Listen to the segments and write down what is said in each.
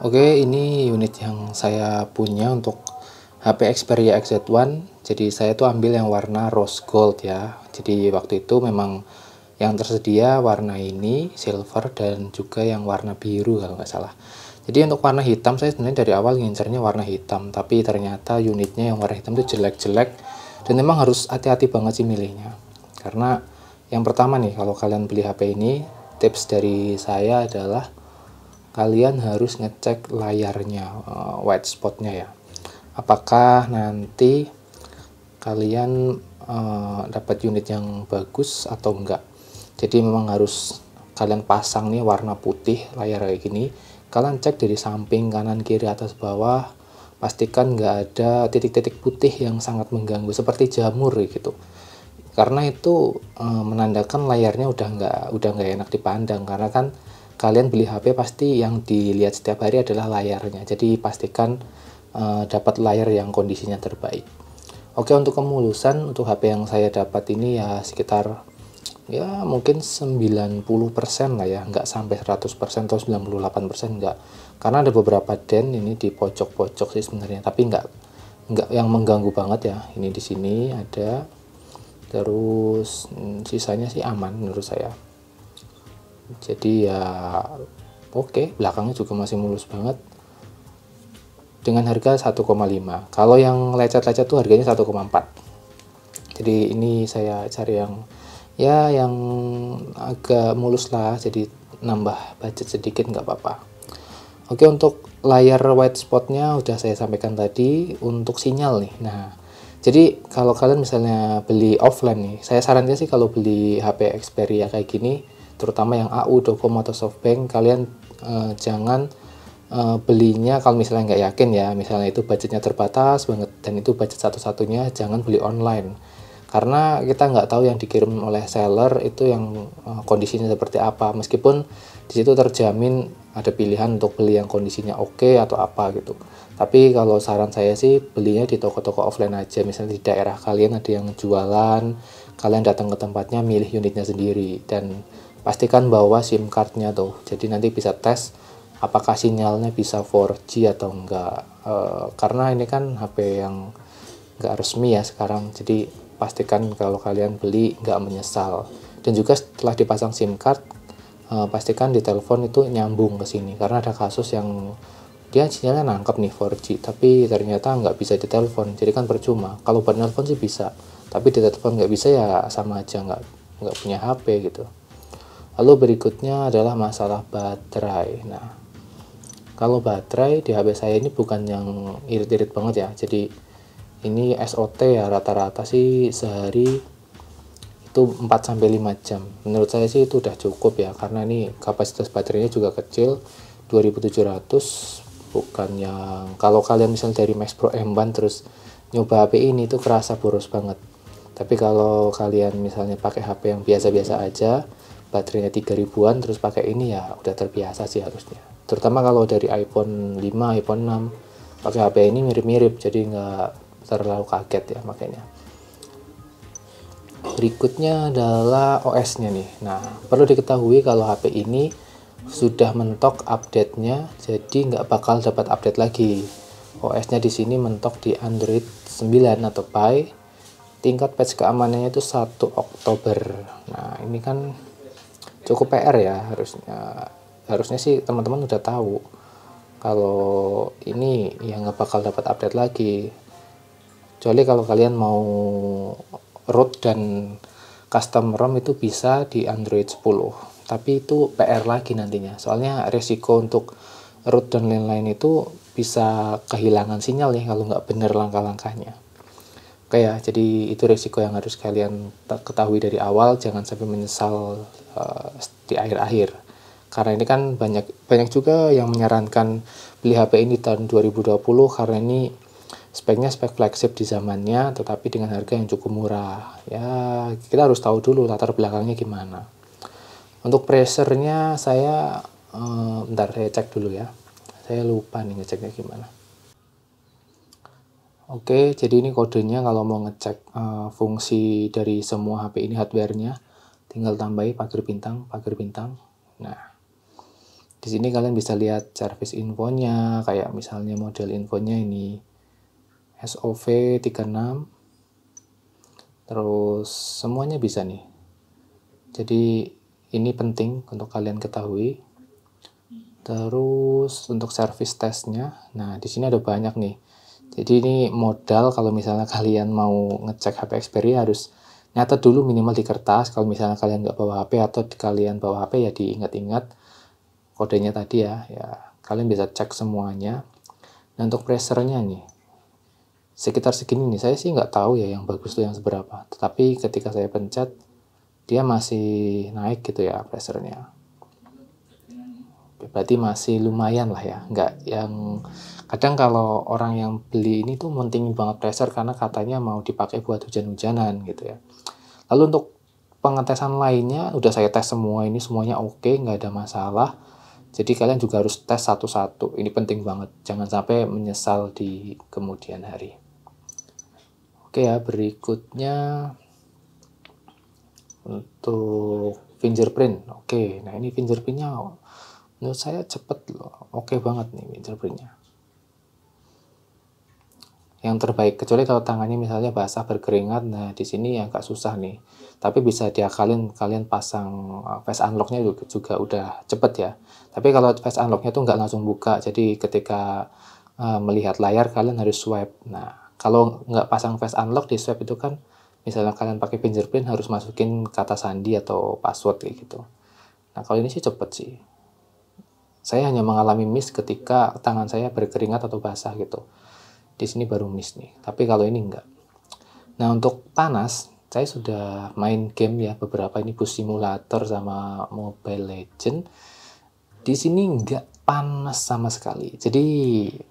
Oke, ini unit yang saya punya untuk HP Xperia XZ1. Jadi saya tuh ambil yang warna rose gold ya. Jadi waktu itu memang yang tersedia warna ini silver dan juga yang warna biru kalau nggak salah. Jadi untuk warna hitam saya sebenarnya dari awal ngincernya warna hitam, tapi ternyata unitnya yang warna hitam itu jelek-jelek dan memang harus hati-hati banget sih milihnya. Karena yang pertama nih, kalau kalian beli HP ini, tips dari saya adalah kalian harus ngecek layarnya, white spotnya ya. Apakah nanti kalian dapat unit yang bagus atau enggak. Jadi memang harus kalian pasang nih warna putih layar kayak gini. Kalian cek dari samping, kanan, kiri, atas, bawah. Pastikan nggak ada titik-titik putih yang sangat mengganggu seperti jamur gitu. Karena itu menandakan layarnya udah nggak enak dipandang, karena kan kalian beli HP pasti yang dilihat setiap hari adalah layarnya. Jadi pastikan dapat layar yang kondisinya terbaik. Oke, untuk kemulusan untuk HP yang saya dapat ini ya sekitar ya mungkin 90% lah ya, nggak sampai 100% atau 98% nggak. Karena ada beberapa dent ini di pojok-pojok sih sebenarnya, tapi nggak yang mengganggu banget ya. Ini di sini ada, terus sisanya sih aman menurut saya. Jadi ya oke, belakangnya juga masih mulus banget dengan harga 1,5. Kalau yang lecet-lecet tuh harganya 1,4. Jadi ini saya cari yang agak mulus lah, jadi nambah budget sedikit nggak apa-apa. Oke, untuk layar white spotnya udah saya sampaikan tadi. Untuk sinyal nih, nah jadi kalau kalian misalnya beli offline nih, saya sarankan sih kalau beli HP Xperia kayak gini, terutama yang AU, Docomo atau Softbank, kalian jangan belinya kalau misalnya nggak yakin ya, misalnya itu budgetnya terbatas banget dan itu budget satu-satunya, jangan beli online. Karena kita nggak tahu yang dikirim oleh seller itu yang kondisinya seperti apa, meskipun di situ terjamin ada pilihan untuk beli yang kondisinya oke atau apa gitu. Tapi kalau saran saya sih belinya di toko-toko offline aja, misalnya di daerah kalian ada yang jualan, kalian datang ke tempatnya milih unitnya sendiri dan pastikan bawa SIM cardnya tuh, jadi nanti bisa tes apakah sinyalnya bisa 4G atau enggak. Karena ini kan HP yang nggak resmi ya sekarang, jadi pastikan kalau kalian beli nggak menyesal. Dan juga setelah dipasang SIM card, pastikan di telepon itu nyambung ke sini, karena ada kasus yang dia sinyalnya nangkep nih 4G tapi ternyata nggak bisa di telepon, jadi kan percuma. Kalau buat telepon sih bisa, tapi di telepon nggak bisa ya sama aja nggak punya HP gitu. Lalu berikutnya adalah masalah baterai. Nah, kalau baterai di HP saya ini bukan yang irit-irit banget ya, jadi ini SOT ya, rata-rata sih sehari itu 4-5 jam. Menurut saya sih itu udah cukup ya, karena ini kapasitas baterainya juga kecil, 2700, bukan yang kalau kalian misalnya dari Max Pro M1 terus nyoba HP ini tuh kerasa boros banget. Tapi kalau kalian misalnya pakai HP yang biasa-biasa aja, baterainya 3000-an terus pakai ini ya udah terbiasa sih harusnya. Terutama kalau dari iPhone 5, iPhone 6 pakai HP ini mirip-mirip, jadi nggak terlalu kaget ya makanya. Berikutnya adalah OS-nya nih. Nah, perlu diketahui kalau HP ini sudah mentok update-nya, jadi nggak bakal dapat update lagi. OS-nya di sini mentok di Android 9 atau Pie. Tingkat patch keamanannya itu 1 Oktober. Nah, ini kan cukup PR ya, harusnya sih teman-teman udah tahu kalau ini yang nggak bakal dapat update lagi. Kecuali kalau kalian mau root dan custom ROM itu bisa di Android 10. Tapi itu PR lagi nantinya. Soalnya resiko untuk root dan lain-lain itu bisa kehilangan sinyal ya kalau nggak bener langkah-langkahnya. Oke ya, jadi itu resiko yang harus kalian ketahui dari awal, jangan sampai menyesal di akhir-akhir. Karena ini kan banyak juga yang menyarankan beli HP ini tahun 2020 karena ini speknya spek flagship di zamannya, tetapi dengan harga yang cukup murah. Ya, kita harus tahu dulu latar belakangnya gimana. Untuk presernya saya, bentar saya cek dulu ya. Saya lupa nih ngeceknya gimana. Oke, jadi ini kodenya kalau mau ngecek fungsi dari semua HP ini hardware-nya, tinggal tambahi pagar bintang, pagar bintang. Nah, Di sini kalian bisa lihat service infonya, kayak misalnya model infonya ini SOV 36, terus semuanya bisa nih. Jadi ini penting untuk kalian ketahui. Terus untuk service testnya, nah di sini ada banyak nih. Jadi ini modal kalau misalnya kalian mau ngecek HP Xperia harus nyatet dulu minimal di kertas. Kalau misalnya kalian nggak bawa HP atau kalian bawa HP ya diingat-ingat kodenya tadi ya kalian bisa cek semuanya. Nah untuk pressernya nih sekitar segini nih, saya sih nggak tahu ya yang bagus tuh yang seberapa, tetapi ketika saya pencet dia masih naik gitu ya pressernya, berarti masih lumayan lah ya, nggak yang kadang kalau orang yang beli ini tuh mentingin banget pressure karena katanya mau dipakai buat hujan-hujanan gitu ya. Lalu untuk pengetesan lainnya udah saya tes semua, ini semuanya oke, nggak ada masalah. Jadi kalian juga harus tes satu-satu, ini penting banget, jangan sampai menyesal di kemudian hari. Oke ya, berikutnya untuk fingerprint. Oke, nah ini fingerprintnya menurut saya cepet loh, oke banget nih fingerprintnya. Yang terbaik, kecuali kalau tangannya misalnya basah berkeringat, nah di sini agak susah nih. Tapi bisa diakalin, kalian pasang face unlocknya juga udah cepet ya. Tapi kalau face unlocknya tuh nggak langsung buka, jadi ketika melihat layar kalian harus swipe. Nah kalau nggak pasang face unlock di swipe itu kan, misalnya kalian pakai fingerprint harus masukin kata sandi atau password kayak gitu. Nah kalau ini sih cepet sih. Saya hanya mengalami miss ketika tangan saya berkeringat atau basah gitu. Di sini baru miss nih, tapi kalau ini enggak. Nah untuk panas, saya sudah main game ya beberapa, ini Bus Simulator sama Mobile Legend. Di sini enggak panas sama sekali, jadi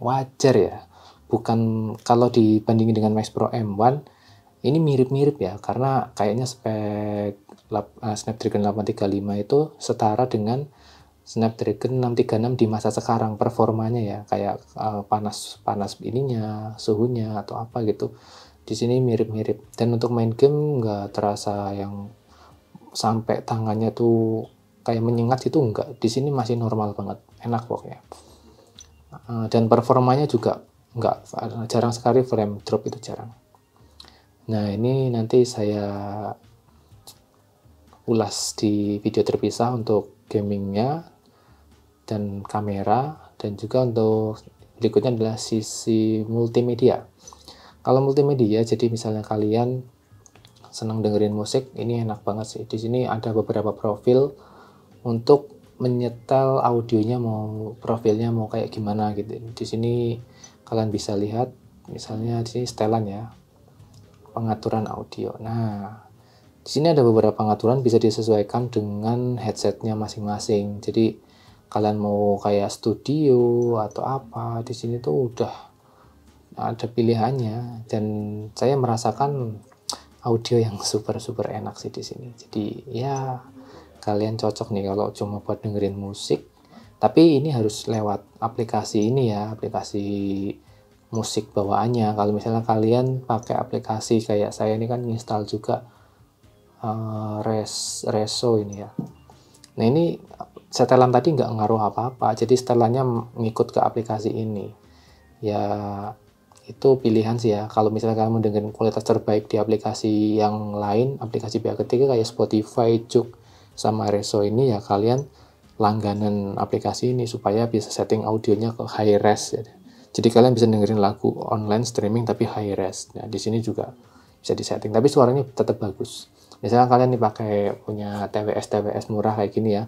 wajar ya. Bukan kalau dibandingin dengan Max Pro M1, ini mirip-mirip ya, karena kayaknya spek Snapdragon 835 itu setara dengan Snapdragon 636 di masa sekarang performanya ya, kayak panas ininya, suhunya atau apa gitu. Di sini mirip-mirip. Dan untuk main game nggak terasa yang sampai tangannya tuh kayak menyengat itu enggak. Di sini masih normal banget, enak pokoknya. Dan performanya juga nggak, jarang sekali frame drop, itu jarang. Nah ini nanti saya ulas di video terpisah untuk gamingnya dan kamera, dan juga untuk berikutnya adalah sisi multimedia. Kalau multimedia, jadi misalnya kalian senang dengerin musik, ini enak banget sih. Di sini ada beberapa profil untuk menyetel audionya, mau profilnya mau kayak gimana gitu. Di sini kalian bisa lihat, misalnya di sini setelan ya, pengaturan audio. Nah, di sini ada beberapa pengaturan bisa disesuaikan dengan headsetnya masing-masing. Jadi kalian mau kayak studio atau apa, di sini tuh udah ada pilihannya, dan saya merasakan audio yang super enak sih di sini. Jadi ya kalian cocok nih kalau cuma buat dengerin musik, tapi ini harus lewat aplikasi ini ya, aplikasi musik bawaannya. Kalau misalnya kalian pakai aplikasi kayak saya ini kan install juga Reso ini ya. Nah ini setelan tadi nggak ngaruh apa-apa, jadi setelannya ngikut ke aplikasi ini. Ya itu pilihan sih ya, kalau misalnya kamu dengan kualitas terbaik di aplikasi yang lain, aplikasi pihak ketiga kayak Spotify, Juk, sama Reso ini ya kalian langganan aplikasi ini supaya bisa setting audionya ke high res ya. Jadi kalian bisa dengerin lagu online streaming tapi high res. Nah di sini juga bisa disetting, tapi suaranya tetap bagus. Misalnya kalian dipakai punya TWS murah kayak gini ya,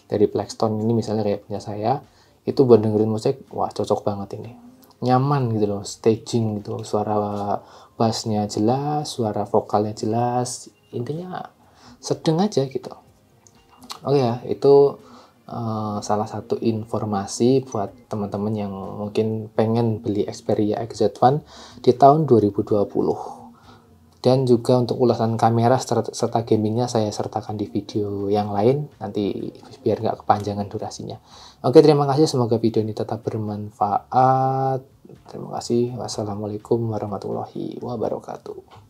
dari Blackstone ini misalnya kayak punya saya, itu buat dengerin musik, wah cocok banget ini. Nyaman gitu loh, staging gitu, suara bassnya jelas, suara vokalnya jelas, intinya sedeng aja gitu. Oke ya, itu salah satu informasi buat teman-teman yang mungkin pengen beli Xperia XZ1 di tahun 2020. Dan juga untuk ulasan kamera serta gamingnya saya sertakan di video yang lain, nanti biar nggak kepanjangan durasinya. Oke, terima kasih, semoga video ini tetap bermanfaat. Terima kasih. Wassalamualaikum warahmatullahi wabarakatuh.